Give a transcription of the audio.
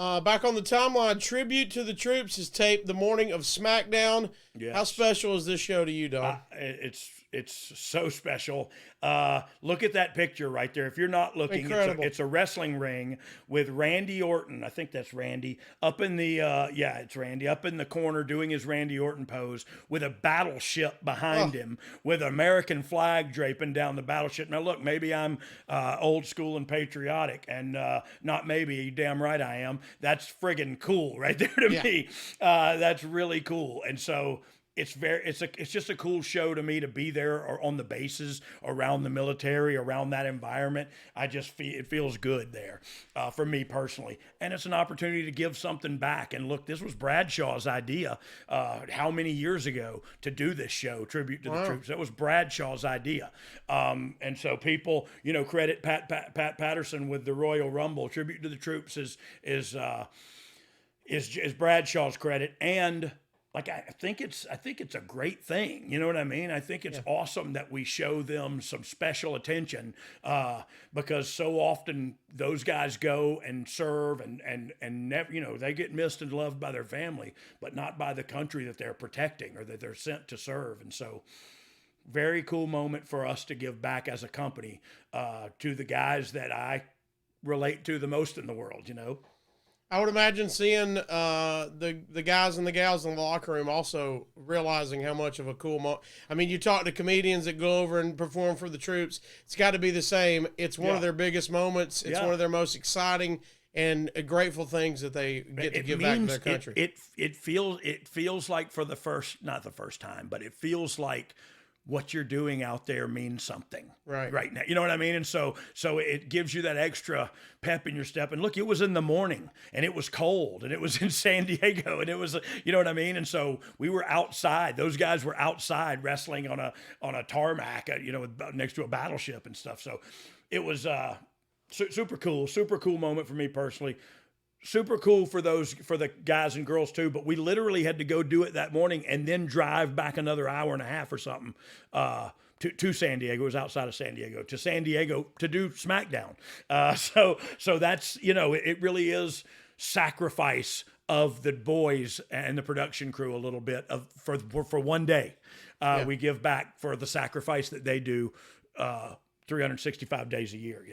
Back on the timeline, tribute to the troops is taped the morning of SmackDown. Yes. How special is this show to you, Dog? It's so special. Look at that picture right there. If you're not looking, Incredible. it's a wrestling ring with Randy Orton. I think that's Randy up in the it's Randy up in the corner doing his Randy Orton pose with a battleship behind him with an American flag draping down the battleship. Now look, maybe I'm old school and patriotic, and not maybe, damn right I am. That's friggin' cool right there to me. That's really cool, and so. It's just a cool show to me to be there or on the bases around the military, around that environment. It feels good there for me personally, and it's an opportunity to give something back. And look, this was Bradshaw's idea how many years ago to do this show, Tribute to the Troops. That was Bradshaw's idea, and so people, credit Pat Patterson with the Royal Rumble. Tribute to the Troops is Bradshaw's credit. And like, I think it's a great thing. You know what I mean? I think it's awesome that we show them some special attention because so often those guys go and serve and never, they get missed and loved by their family, but not by the country that they're protecting or that they're sent to serve. And so, very cool moment for us to give back as a company to the guys that I relate to the most in the world. I would imagine seeing the guys and the gals in the locker room also realizing how much of a cool moment. I mean, you talk to comedians that go over and perform for the troops. It's got to be the same. It's one of their biggest moments. It's one of their most exciting and grateful things that they get to give back to their country. It feels like not the first time, but it feels like what you're doing out there means something right now. You know what I mean? And so it gives you that extra pep in your step. And look, it was in the morning and it was cold and it was in San Diego and it was, you know what I mean? And so we were outside. Those guys were outside wrestling on a tarmac, next to a battleship and stuff. So it was super cool moment for me personally. Super cool for the guys and girls too, but we literally had to go do it that morning and then drive back another hour and a half or something to San Diego. It was outside of San Diego, to San Diego to do SmackDown. So that's, it really is sacrifice of the boys and the production crew a little bit for one day. We give back for the sacrifice that they do 365 days a year,